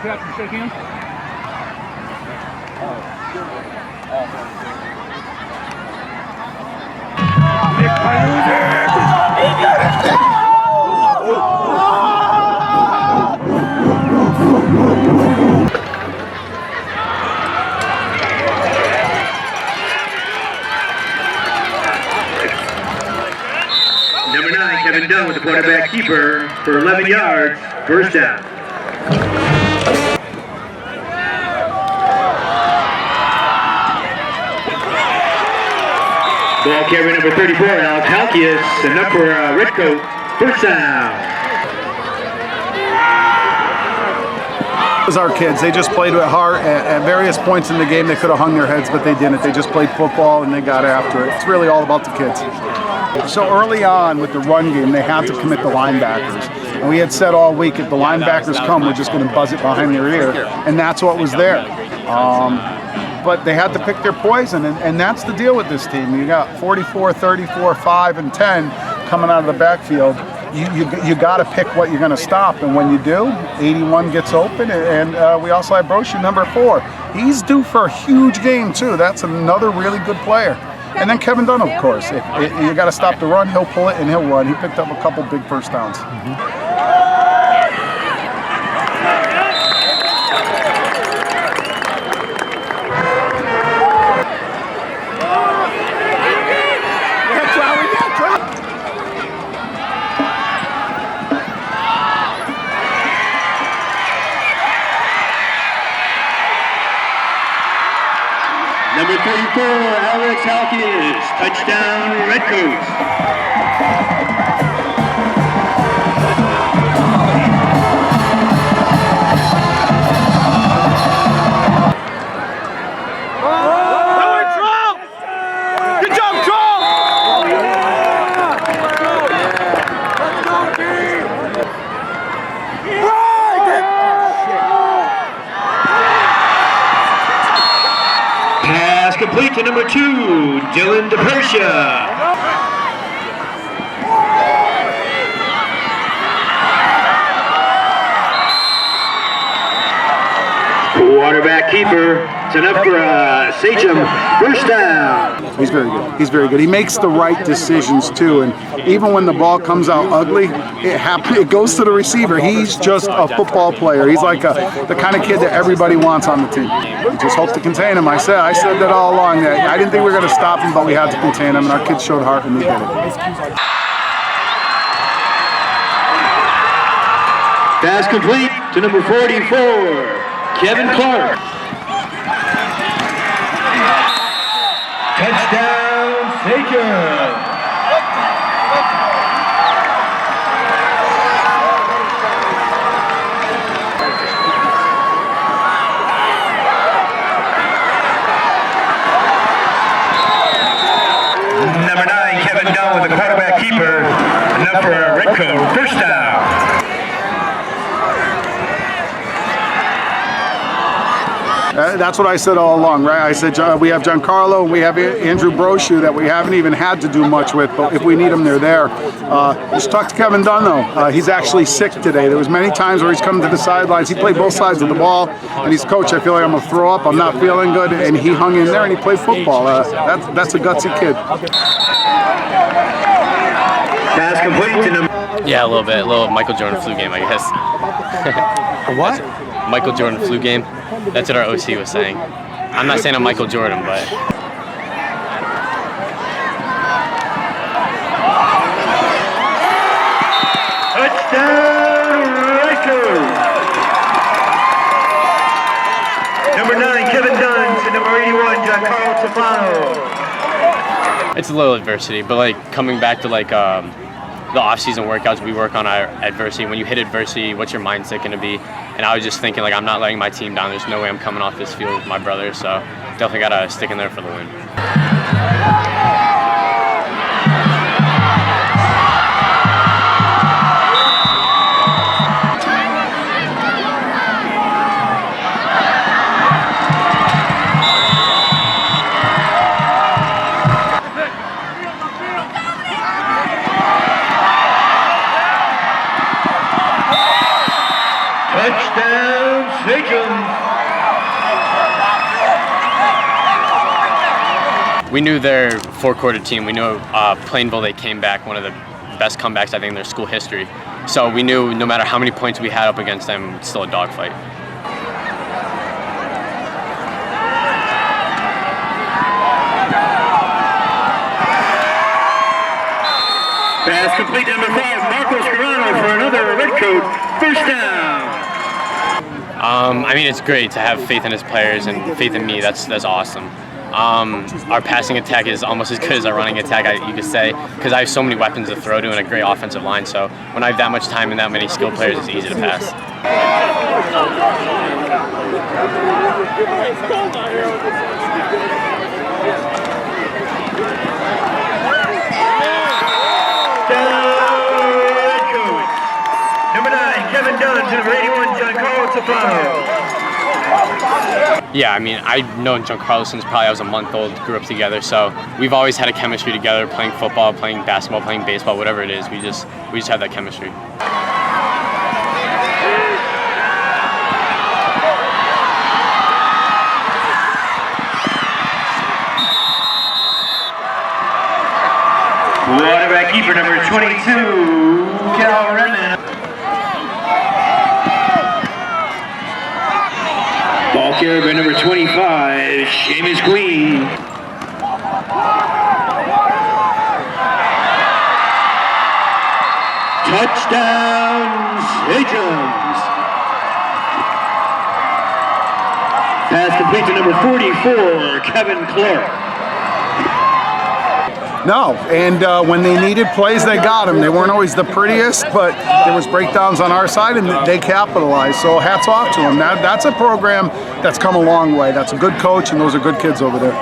Captain, shake hands. Number 9, Kevin Dunn with the quarterback keeper for 11 yards, first down. Ball carrier number 34, Alex Halkias, and up for Redcoat, first down. Our kids, they just played with heart. At various points in the game, they could have hung their heads, but they didn't. They just played football and they got after it. It's really all about the kids. So early on with the run game, they had to commit the linebackers. And we had said all week, if the linebackers come, we're just going to buzz it behind their ear. And that's what was there. But they had to pick their poison, and that's the deal with this team. You got 44, 34, 5, and 10 coming out of the backfield. You got to pick what you're going to stop, and when you do, 81 gets open, and we also have Brochu, number 4. He's due for a huge game too. That's another really good player. And then Kevin Dunn, of course. If you got to stop the run, he'll pull it and he'll run. He picked up a couple big first downs. Number 34, Alex Halkias, touchdown, Redcoats. Complete to number 2, Depersia. Quarterback keeper, it's enough for Sachem, first down. He's very good. He's very good. He makes the right decisions too, and even when the ball comes out ugly, it goes to the receiver. He's just a football player. He's like the kind of kid that everybody wants on the team. We just hope to contain him. I said that all along. That I didn't think we were going to stop him, but we had to contain him, and our kids showed heart, and they did it. Pass complete to number 44. Kevin Clark. Touchdown, Sachem. Number 9, Kevin Dunn with the quarterback keeper. Enough for Redcoat, first down. That's what I said all along, right? I said we have Giancarlo and we have Andrew Brochu that we haven't even had to do much with, but if we need them, they're there. Just talk to Kevin Dunn, though. He's actually sick today. There was many times where he's come to the sidelines. He played both sides of the ball, and he's, coach, I feel like I'm going to throw up. I'm not feeling good, and he hung in there, and he played football. That's a gutsy kid. Pass complete to number... Yeah, a little Michael Jordan flu game, I guess. A what? Michael Jordan flu game. That's what our OC was saying. I'm not saying I'm Michael Jordan, but... Touchdown, Redcoat! Number 9, Kevin Dunn, to number 81, Giancarlo Tufano. It's a little adversity, but like coming back to like the off-season workouts, we work on our adversity. When you hit adversity, what's your mindset going to be? And I was just thinking, like, I'm not letting my team down. There's no way I'm coming off this field with my brother, so definitely got to stick in there for the win. Touchdown, We knew their four-quarter team. We knew Plainville, they came back, one of the best comebacks, I think, in their school history. So we knew no matter how many points we had up against them, it's still a dogfight. Pass complete, number 5, Marcos Carano for another red coat first down. I mean, it's great to have faith in his players and faith in me. That's awesome. Our passing attack is almost as good as our running attack, you could say, because I have so many weapons to throw to and a great offensive line. So when I have that much time and that many skilled players, it's easy to pass. Number 9, Kevin Dunn, number 81, Giancarlo Tufano. Yeah, I mean, I've known Giancarlo since probably I was a month old, grew up together, so we've always had a chemistry together, playing football, playing basketball, playing baseball, whatever it is, we just have that chemistry. Quarterback keeper number 22, Cal Redman. Ball carrier by number 25, Seamus Queen. Touchdown, Sachems. Pass complete to number 44, Kevin Clark. No, and when they needed plays, they got them. They weren't always the prettiest, but there was breakdowns on our side, and they capitalized. So hats off to them. That's a program that's come a long way. That's a good coach, and those are good kids over there.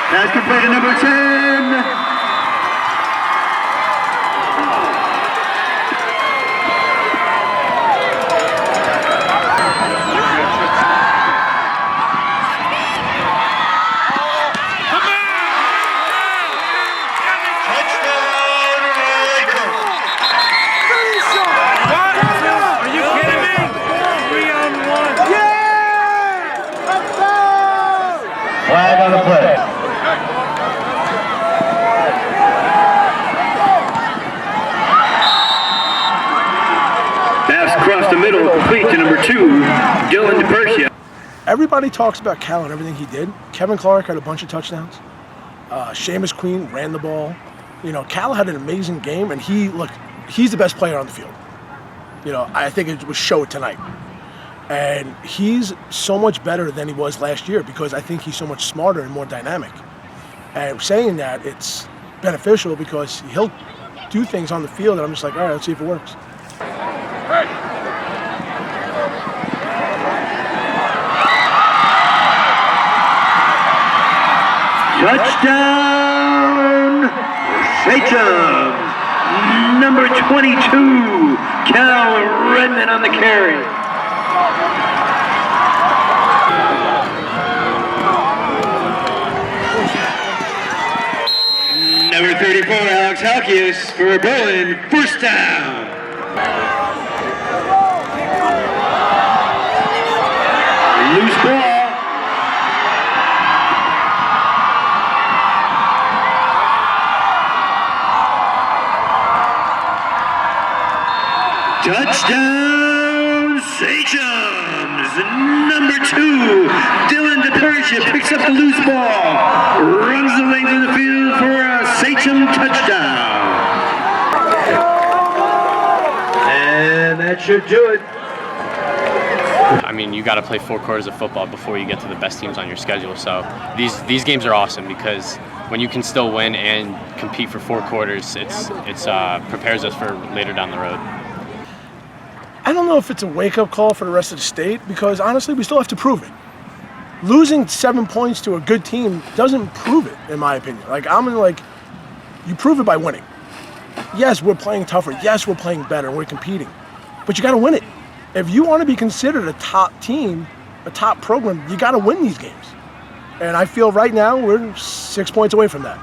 Pass complete to number 10. Flag on the play. Pass across the middle, complete to number 2, Depersia. Everybody talks about Cal and everything he did. Kevin Clark had a bunch of touchdowns. Seamus Queen ran the ball. You know, Cal had an amazing game, and he's the best player on the field. You know, I think it was showed tonight. And he's so much better than he was last year because I think he's so much smarter and more dynamic. And saying that, it's beneficial because he'll do things on the field and I'm just like, all right, let's see if it works. Touchdown, Sachems. Number 22, Cal Redman on the carry. Number 34, Alex Halkias for Berlin, first down. Loose ball. Touchdown, Sachems. Number 2, Depersia picks up the loose ball, runs the length of the field for a Sachem touchdown. And that should do it. I mean, you got to play 4 quarters of football before you get to the best teams on your schedule. So these games are awesome because when you can still win and compete for 4 quarters, it's prepares us for later down the road. I don't know if it's a wake-up call for the rest of the state because honestly, we still have to prove it. Losing 7 points to a good team doesn't prove it, in my opinion. You prove it by winning. Yes, we're playing tougher. Yes, we're playing better. And we're competing, but you got to win it. If you want to be considered a top team, a top program, you got to win these games. And I feel right now we're 6 points away from that.